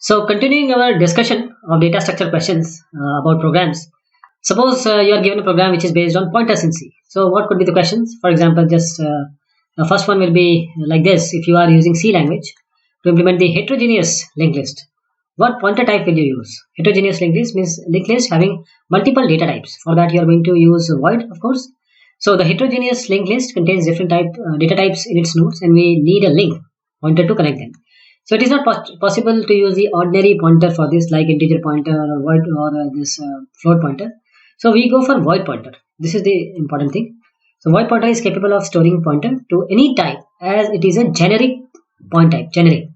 So, continuing our discussion of data structure questions about programs. Suppose you are given a program which is based on pointers in C. So, what could be the questions? For example, just the first one will be like this: if you are using C language to implement the heterogeneous linked list, what pointer type will you use? Heterogeneous linked list means linked list having multiple data types. For that, you are going to use void, of course. So, the heterogeneous linked list contains different data types in its nodes, and we need a link pointer to connect them. So it is not possible to use the ordinary pointer for this, like integer pointer or void or this float pointer. So we go for void pointer. This is the important thing. So void pointer is capable of storing pointer to any type as it is a generic point type. Generic.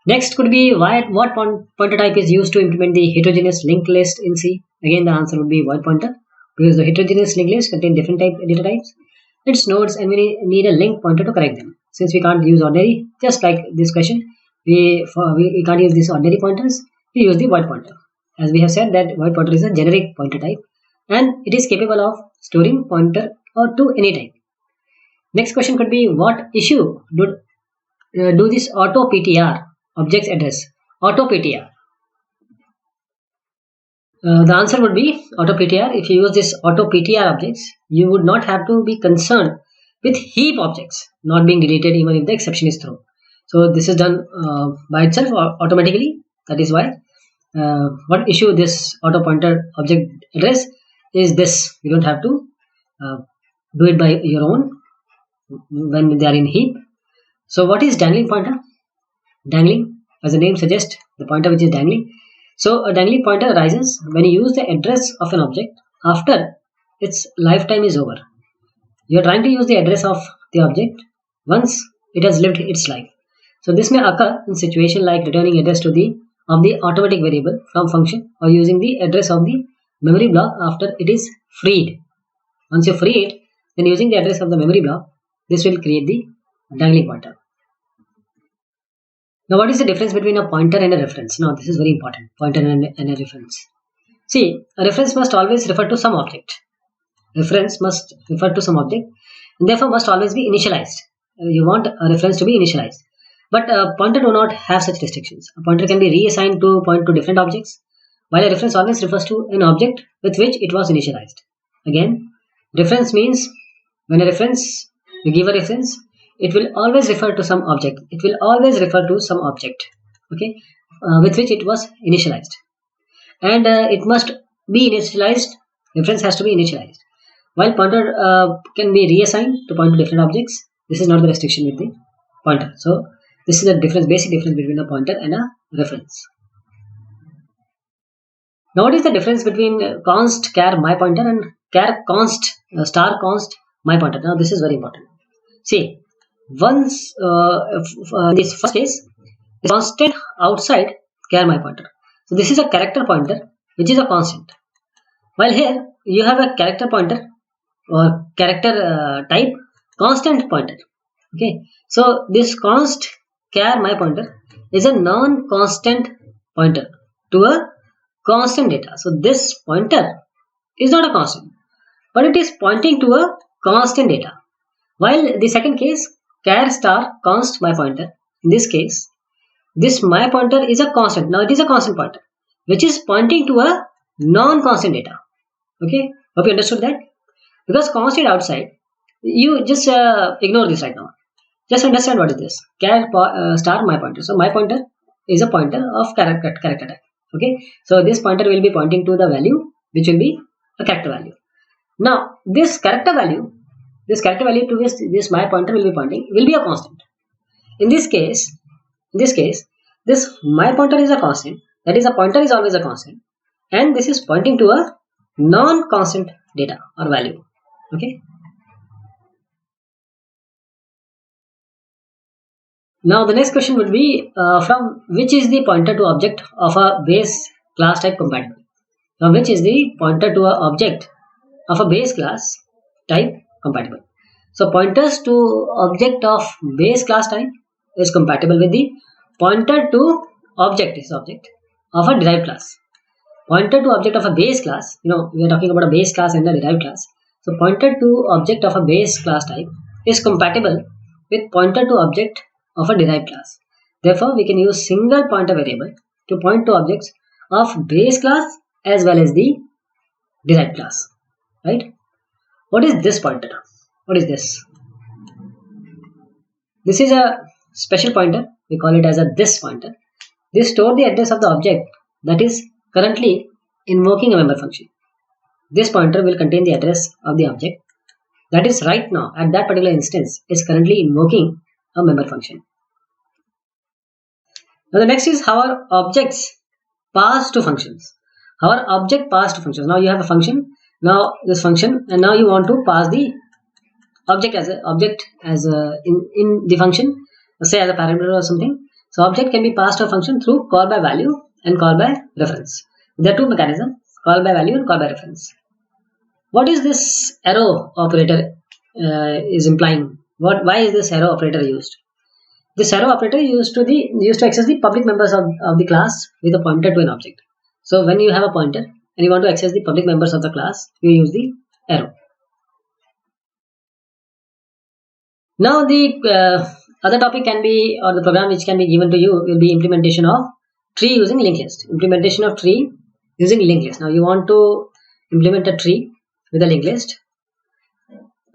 Next could be what pointer type is used to implement the heterogeneous linked list in C. Again, the answer would be void pointer because the heterogeneous linked list contain different data types, its nodes, and we need a link pointer to correct them. Since we can't use ordinary, just like this question, we can't use these ordinary pointers. We use the void pointer, as we have said that void pointer is a generic pointer type, and it is capable of storing pointer or to any type. Next question could be what issue do this auto PTR objects address? Auto PTR. The answer would be auto PTR. If you use this auto PTR objects, you would not have to be concerned with heap objects not being deleted even if the exception is thrown. So this is done by itself or automatically. That is why what issue this auto pointer object address is this. You don't have to uh, do it by your own when they are in heap. So what is dangling pointer? Dangling, as the name suggests, the pointer which is dangling. So a dangling pointer arises when you use the address of an object after its lifetime is over. You are trying to use the address of the object once it has lived its life. So this may occur in situation like returning address to the of the automatic variable from function or using the address of the memory block after it is freed. Once you free it, then using the address of the memory block, this will create the dangling pointer. Now, what is the difference between a pointer and a reference? Now, this is very important. Pointer and a reference. See, a reference must always refer to some object. Reference must refer to some object and therefore must always be initialized. You want a reference to be initialized. But a pointer do not have such restrictions. A pointer can be reassigned to point to different objects, while a reference always refers to an object with which it was initialized. Again, reference means when a reference, you give a reference, it will always refer to some object. It will always refer to some object, okay, with which it was initialized. And it must be initialized, reference has to be initialized. While pointer can be reassigned to point to different objects, this is not the restriction with the pointer. So this is the difference, basic difference between a pointer and a reference. Now, what is the difference between const char my pointer and char const star const my pointer? Now, this is very important. See, once in this first case, the constant outside char my pointer. So this is a character pointer which is a constant. While here you have a character pointer or character type constant pointer. Okay, so this const char my pointer is a non-constant pointer to a constant data. So this pointer is not a constant, but it is pointing to a constant data. While the second case, char star const my pointer, in this case, this my pointer is a constant. Now it is a constant pointer, which is pointing to a non-constant data. Okay, hope you understood that. Because constant outside, you just ignore this right now. Just understand what is this. Char star my pointer. So my pointer is a pointer of character type. Okay, so this pointer will be pointing to the value which will be a character value. Now this character value to which this my pointer will be pointing will be a constant. In this case, this my pointer is a constant. That is, a pointer is always a constant, and this is pointing to a non-constant data or value. Okay. Now the next question would be from which is the pointer to object of a base class type compatible? From which is the pointer to a object of a base class type compatible? So pointers to object of base class type is compatible with the pointer to object of a derived class. Pointer to object of a base class, we are talking about a base class and a derived class. So pointer to object of a base class type is compatible with pointer to object of a derived class. Therefore, we can use single pointer variable to point to objects of base class as well as the derived class. Right? What is this pointer? What is this? This is a special pointer. We call it as a this pointer. This stores the address of the object that is currently invoking a member function. This pointer will contain the address of the object that is right now at that particular instance is currently invoking a member function. Now the next is how our objects pass to functions. How our object pass to functions. Now you have a function. Now this function, and now you want to pass the object as in the function, say as a parameter or something. So object can be passed to a function through call by value and call by reference. There are two mechanisms: call by value and call by reference. What is this arrow operator is implying? Why is this arrow operator used? This arrow operator used to access the public members of the class with a pointer to an object. So when you have a pointer and you want to access the public members of the class, you use the arrow. Now the other topic can be, or the program which can be given to you will be implementation of tree using linked list. Implementation of tree using linked list. Now you want to implement a tree with a linked list.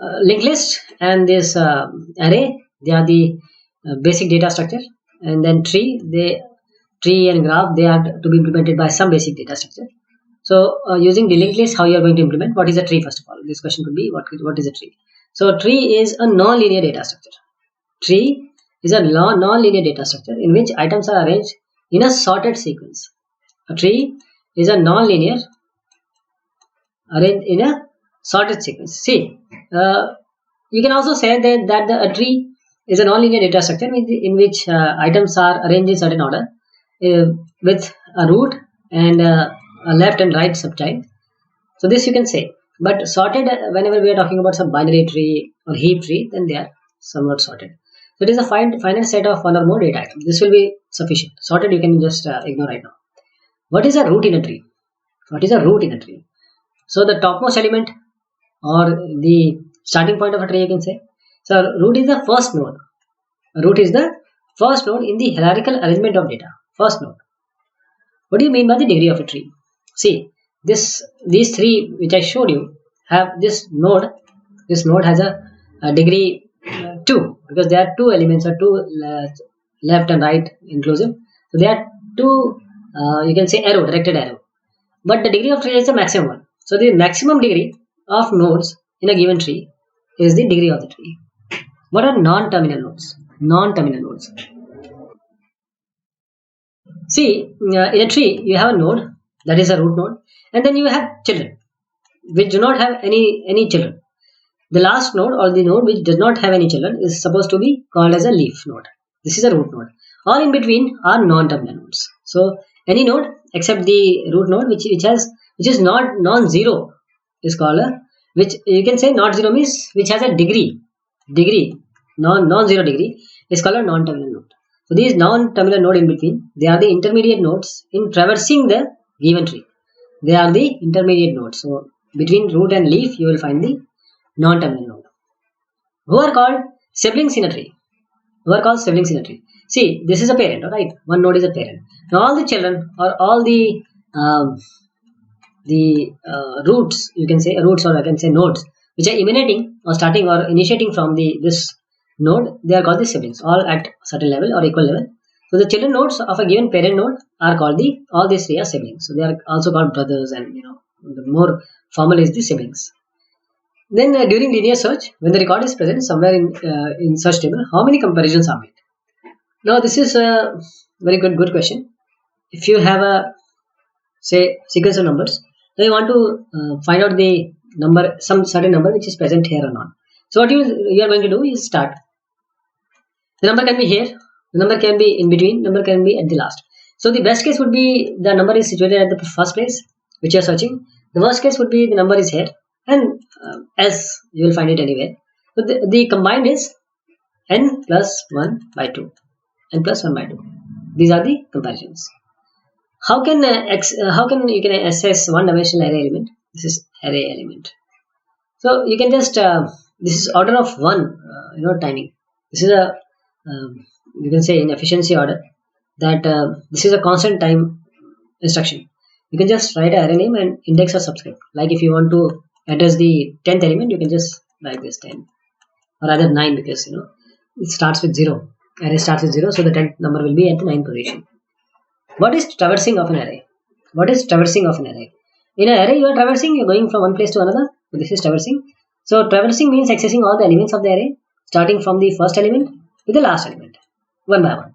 Linked list and this array, they are the basic data structure, and then tree and graph, they are to be implemented by some basic data structure. So using the linked list, how you are going to implement? What is a tree? First of all, this question could be what is a tree? So tree is a non-linear data structure. Tree is a non-linear data structure in which items are arranged in a sorted sequence. A tree is a non-linear arranged in a sorted sequence. See, you can also say that a tree is a non-linear data structure in which items are arranged in certain order with a root and a left and right subchild. So this you can say. But sorted, whenever we are talking about some binary tree or heap tree, then they are somewhat sorted. So it is a finite set of one or more data items. This will be sufficient. Sorted you can just ignore right now. What is a root in a tree? What is a root in a tree? So the topmost element or the starting point of a tree, you can say. So root is the first node. Root is the first node in the hierarchical arrangement of data. First node. What do you mean by the degree of a tree? See, these three which I showed you have this node. This node has a degree 2 because there are two elements or two left and right inclusive. So there are two, you can say directed arrow. But the degree of tree is the maximum one. So the maximum degree of nodes in a given tree is the degree of the tree. What are non-terminal nodes? Non-terminal nodes. See, in a tree you have a node that is a root node, and then you have children which do not have any children. The last node or the node which does not have any children is supposed to be called as a leaf node. This is a root node. All in between are non-terminal nodes. So any node except the root node which is not non-zero is called a, which you can say not zero means which has a degree non-zero degree is called a non-terminal node. So these non-terminal node in between, they are the intermediate nodes in traversing the given tree. They are the intermediate nodes. So between root and leaf you will find the non-terminal node, who are called siblings in a tree. See, this is a parent, right? One node is a parent. Now all the children or all the roots, you can say roots, or I can say nodes, which are emanating or starting or initiating from this node, they are called the siblings, all at certain level or equal level. So the children nodes of a given parent node are called all these three are siblings. So they are also called brothers, and the more formal is the siblings. Then during linear search, when the record is present somewhere in search table, how many comparisons are made? Now this is a very good question. If you have a say sequence of numbers, then you want to find out the number, some certain number which is present here or not. So what you are going to do is start. The number can be here, the number can be in between, number can be at the last. So the best case would be the number is situated at the first place which you are searching. The worst case would be the number is here, and else you will find it anywhere. So the combined is n plus 1 by 2, n plus 1 by 2. These are the comparisons. How can you can access one dimensional array element? This is array element. So you can just this is order of 1 timing. This is a you can say in efficiency order, that this is a constant time instruction. You can just write an array name and index or subscript. Like if you want to address the 10th element, you can just write this 10, or rather 9, because it starts with 0. Array starts with 0, so the 10th number will be at the 9th position. What is traversing of an array? What is traversing of an array? In an array, you are traversing, you are going from one place to another. So this is traversing. So traversing means accessing all the elements of the array, starting from the first element to the last element, one by one.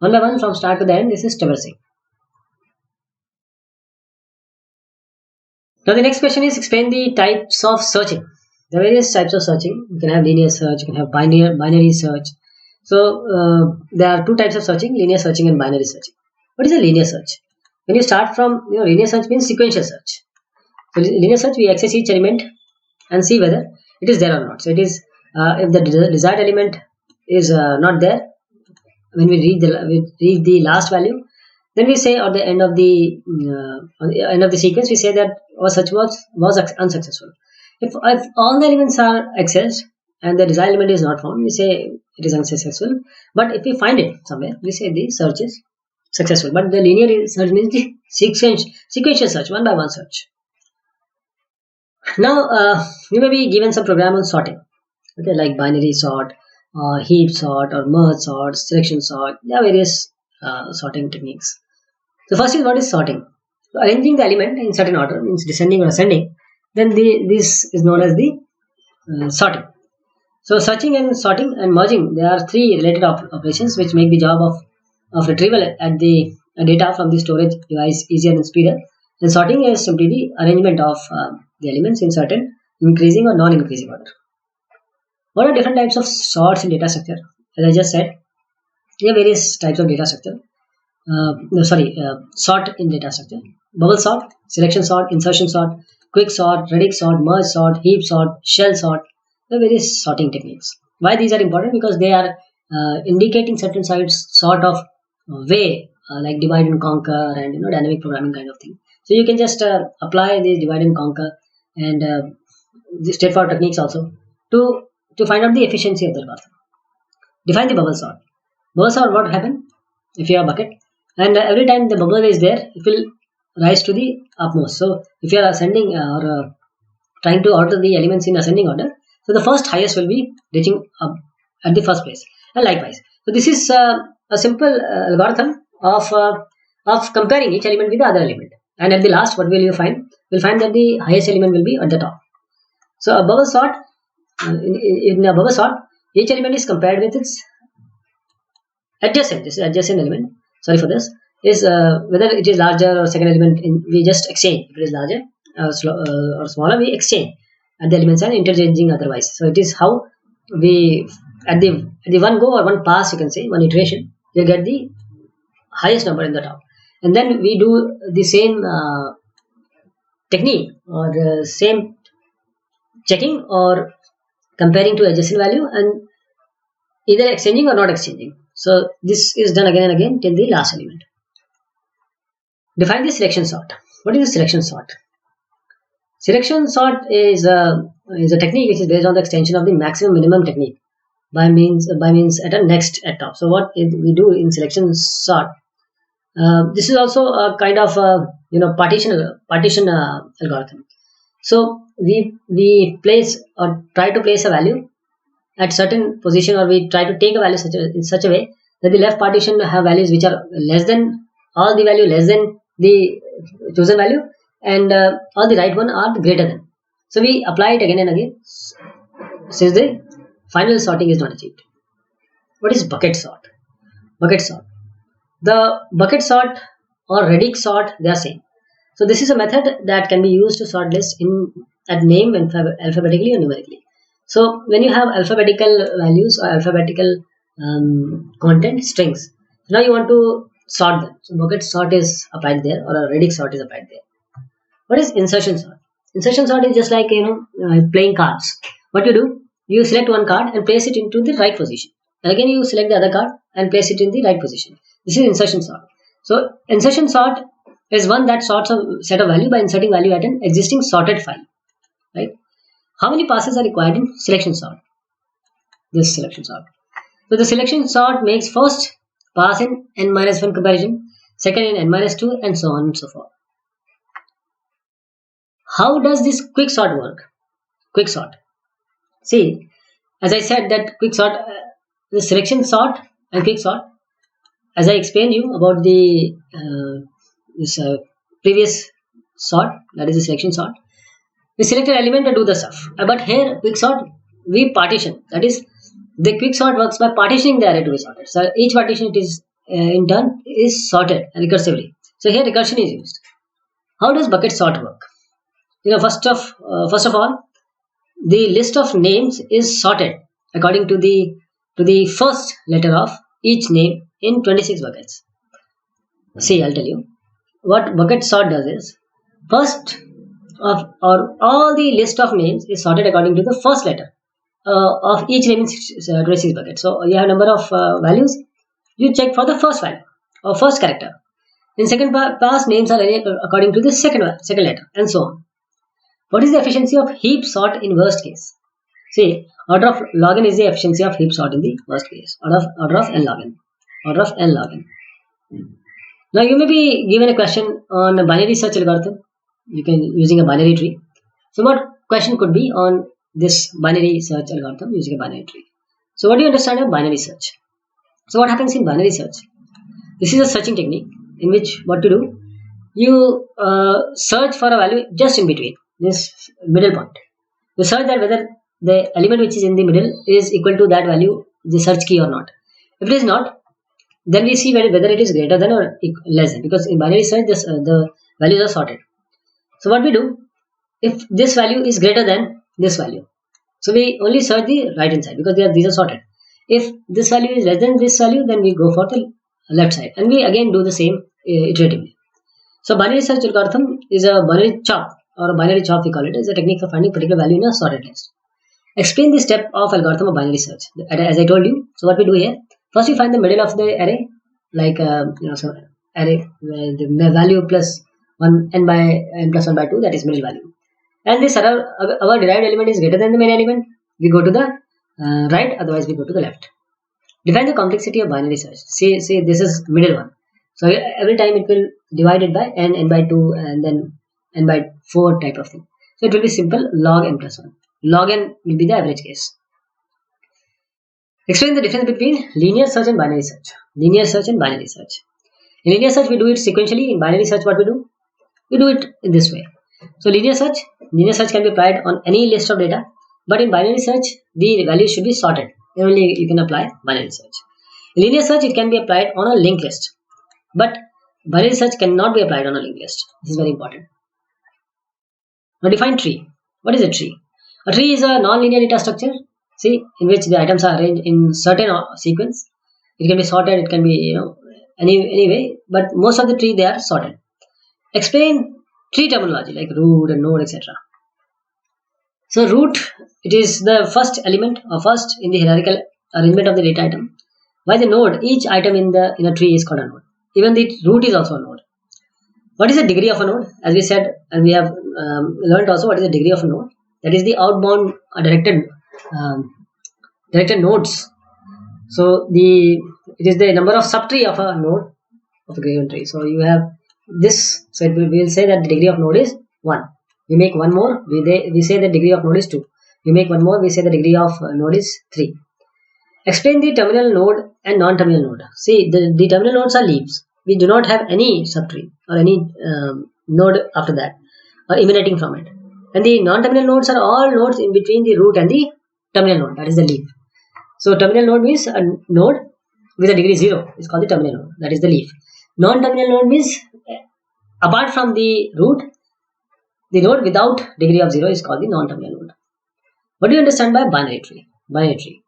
One by one from start to the end, this is traversing. Now the next question is, explain the types of searching. The various types of searching. You can have linear search, you can have binary search. So there are two types of searching, linear searching and binary searching. What is a linear search? When you start from, linear search means sequential search. So linear search, we access each element and see whether it is there or not. So it is, if the desired element is not there, when we read the last value, then we say at the end of the sequence, we say that our search was unsuccessful. If all the elements are accessed and the desired element is not found, we say it is unsuccessful. But if we find it somewhere, we say the search is successful. But the linear search means the sequential search, one by one search. Now you may be given some program on sorting, okay, like binary sort, heap sort, or merge sort, selection sort. There are various sorting techniques. So first is, what is sorting? So arranging the element in certain order, means descending or ascending. Then this is known as the sorting. So searching and sorting and merging, there are three related operations which make the job of retrieval at the data from the storage device easier and speedier. And sorting is simply the arrangement of the elements in certain increasing or non-increasing order. What are different types of sorts in data structure? As I just said, there are various types of data structure. Sort in data structure: bubble sort, selection sort, insertion sort, quick sort, radix sort, merge sort, heap sort, shell sort. There are various sorting techniques. Why these are important? Because they are indicating certain sort of way, like divide and conquer and dynamic programming kind of thing. So you can just apply this divide and conquer and the straightforward techniques also to find out the efficiency of the algorithm. Define the bubble sort. Bubble sort, what happen if you have a bucket, and every time the bubble is there, it will rise to the upmost. So if you are ascending or trying to order the elements in ascending order, so the first highest will be reaching up at the first place, and likewise. So this is a simple algorithm of comparing each element with the other element, and at the last, what will you find? You'll find that the highest element will be at the top. So a bubble sort, in a bubble sort, each element is compared with its adjacent. This is adjacent element. Sorry for this. Is whether it is larger or second element. We just exchange. If it is larger or smaller, we exchange at the elements and interchanging otherwise. So it is how we at the one go or one pass, you can say, one iteration, you get the highest number in the top, and then we do the same technique or the same checking or comparing to adjacent value and either exchanging or not exchanging. So this is done again and again till the last element. Define the selection sort. What is the selection sort? Selection sort is a technique which is based on the extension of the maximum minimum technique by means at a next at top. So what we do in selection sort, this is also a kind of partition algorithm. So we place or try to place a value at certain position, or we try to take a value in such a way that the left partition have values which are less than all the value less than the chosen value, and all the right one are greater than. So we apply it again and again since the final sorting is not achieved. What is bucket sort? Bucket sort. The bucket sort or radix sort, they are same. So this is a method that can be used to sort lists at name alphabetically or numerically. So when you have alphabetical values or alphabetical content strings, now you want to sort them. So bucket sort is applied there, or a radix sort is applied there. What is insertion sort? Insertion sort is just like playing cards. What you do, you select one card and place it into the right position, and again you select the other card and place it in the right position. This is insertion sort. So insertion sort is one that sorts a set of value by inserting value at an existing sorted file. Right? How many passes are required in selection sort? This selection sort. So the selection sort makes first pass in n minus 1 comparison, second in n minus 2, and so on and so forth. How does this quick sort work? Quick sort. See, as I said that quick sort, the selection sort and quick sort, as I explained you about the this previous sort, that is the selection sort, we select an element and do the stuff. But here, quick sort, we partition. That is, the quick sort works by partitioning the array to be sorted. So each partition it is in turn is sorted recursively. So here recursion is used. How does bucket sort work? First of all, the list of names is sorted according to the first letter of each name in 26 buckets. See, I'll tell you what bucket sort does is first of or all the list of names is sorted according to the first letter of each name in 26 buckets. So you have number of values. You check for the first value or first character. In second pass, names are arranged according to the second letter, and so on. What is the efficiency of heap sort in worst case? See, order of log n is the efficiency of heap sort in the worst case. Order of n log n. Order of n log n. Now you may be given a question on a binary search algorithm. You can using a binary tree. So what question could be on this binary search algorithm using a binary tree? So what do you understand of binary search? So what happens in binary search? This is a searching technique in which what to do? You search for a value just in between this middle point. You search that whether the element which is in the middle is equal to that value, the search key or not. If it is not, then we see whether it is greater than or less than, because in binary search the values are sorted. So what we do, if this value is greater than this value, so we only search the right hand side because these are sorted. If this value is less than this value, then we go for the left side, and we again do the same iteratively. So binary search algorithm is a binary chop, or a binary chop we call it. It's a technique for finding particular value in a sorted list. Explain the step of algorithm of binary search. As I told you, so what we do here, first we find the middle of the array, like so array the value plus 1 n by n plus 1 by 2, that is middle value. And this our derived element is greater than the main element, we go to the right, otherwise we go to the left. Define the complexity of binary search. Say this is middle one. So every time it will divide it by n by 2, and then n by 4 type of thing. So it will be simple log n plus 1. Log n will be the average case. Explain the difference between linear search and binary search. Linear search and binary search. In linear search, we do it sequentially. In binary search, what we do? We do it in this way. So linear search can be applied on any list of data, but in binary search, the values should be sorted. Then only you can apply binary search. In linear search, it can be applied on a linked list, but binary search cannot be applied on a linked list. This is very important. Now define tree. What is a tree? A tree is a non-linear data structure, see, in which the items are arranged in certain sequence. It can be sorted, it can be any way, but most of the tree they are sorted. Explain tree terminology like root and node, etc. So root, it is the first element or first in the hierarchical arrangement of the data item. While the node, each item in a tree is called a node. Even the root is also a node. What is the degree of a node? As we said, and we have learned also what is the degree of a node. That is the outbound directed nodes. So it is the number of subtree of a node of a given tree. So you have this. So we will say that the degree of node is 1. We make one more. We say the degree of node is 2. We make one more. We say the degree of node is 3. Explain the terminal node and non-terminal node. See, the terminal nodes are leaves. We do not have any subtree or any node after that or emanating from it. And the non-terminal nodes are all nodes in between the root and the terminal node. That is the leaf. So terminal node means a node with a degree 0. It's called the terminal node. That is the leaf. Non-terminal node means apart from the root, the node without degree of 0 is called the non-terminal node. What do you understand by binary tree? Binary tree.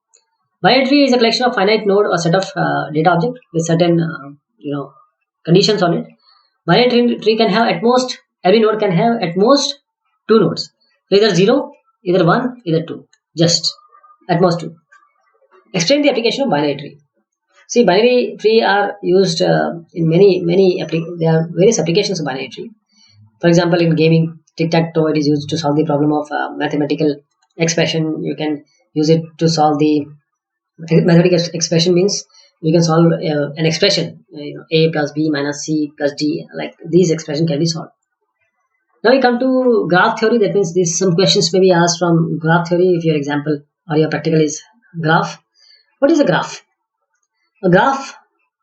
Binary tree is a collection of finite node or set of data object with certain conditions on it. Binary tree can have at most, every node can have at most 2 nodes. So either 0, either 1, either 2. Just at most 2. Explain the application of binary tree. See, binary tree are used in many there are various applications of binary tree. For example, in gaming, tic-tac-toe, it is used to solve the problem of mathematical expression. You can use it to solve the Mathematical expression means you can solve an expression, a plus b minus c plus d, like these expression can be solved. Now we come to graph theory. That means these some questions may be asked from graph theory if your example or your practical is graph. What is a graph? A graph,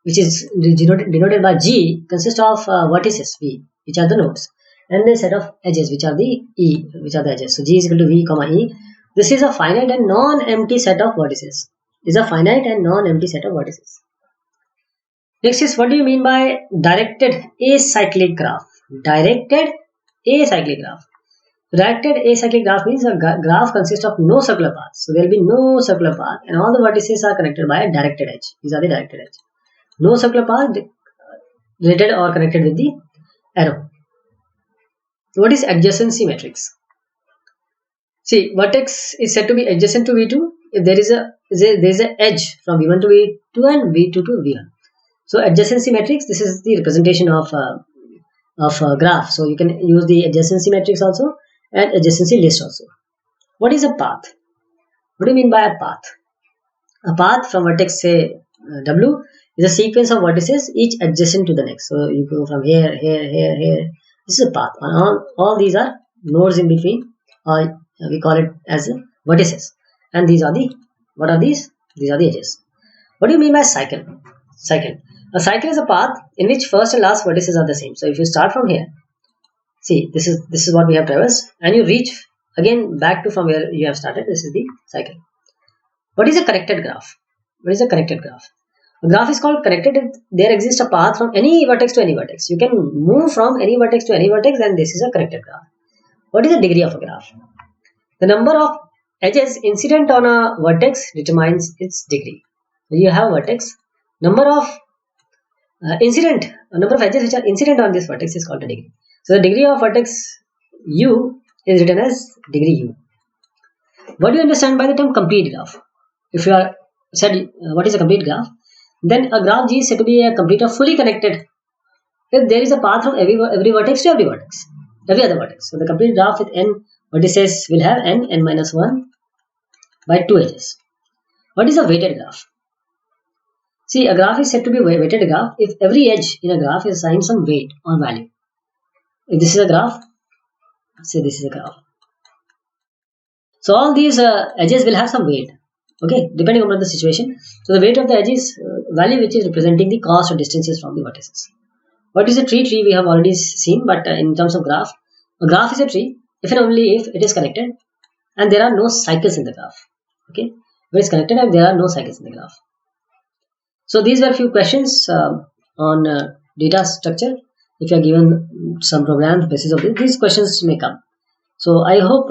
which is denoted by G, consists of vertices V, which are the nodes, and a set of edges, which are the E, which are the edges. So G is equal to V, comma E. This is a finite and non-empty set of vertices. This is a finite and non-empty set of vertices. Next is, what do you mean by directed acyclic graph? Directed acyclic graph. Directed acyclic graph means a graph consists of no circular paths. So there will be no circular path, and all the vertices are connected by a directed edge. These are the directed edge. No circular path related or connected with the arrow. So what is adjacency matrix? See, vertex is said to be adjacent to V2 if there is a edge from V1 to V2 and V2 to V1. So adjacency matrix, this is the representation of a graph. So you can use the adjacency matrix also and adjacency list also. What is a path? What do you mean by a path? A path from vertex, say W, is a sequence of vertices, each adjacent to the next. So you go from here, here, here, here. This is a path. All these are nodes in between, or we call it as vertices. And these are the, what are these? These are the edges. What do you mean by cycle? Cycle. A cycle is a path in which first and last vertices are the same. So if you start from here, see, this is what we have traversed, and you reach again back to from where you have started. This is the cycle. What is a connected graph? What is a connected graph? A graph is called connected if there exists a path from any vertex to any vertex. You can move from any vertex to any vertex, and this is a connected graph. What is the degree of a graph? The number of edges incident on a vertex determines its degree. You have vertex, number of number of edges which are incident on this vertex is called the degree. So the degree of vertex U is written as degree U. What do you understand by the term complete graph? If you are said what is a complete graph, then a graph G is said to be a complete or fully connected if there is a path from every vertex to every other vertex. So the complete graph with n vertices will have n minus 1 by 2 edges. What is a weighted graph? See, a graph is said to be a weighted graph if every edge in a graph is assigned some weight or value. If this is a graph, say this is a graph. So all these edges will have some weight, okay, depending upon the situation. So the weight of the edge is value which is representing the cost or distances from the vertices. What is a tree? Tree we have already seen, but in terms of graph, a graph is a tree if and only if it is connected and there are no cycles in the graph. Okay, when it's connected and there are no cycles in the graph. So these were a few questions on data structure. If you are given some programs basis of these questions may come. So I hope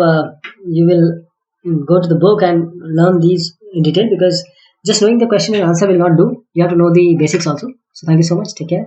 you will go to the book and learn these in detail, because just knowing the question and answer will not do. You have to know the basics also. So thank you so much. Take care.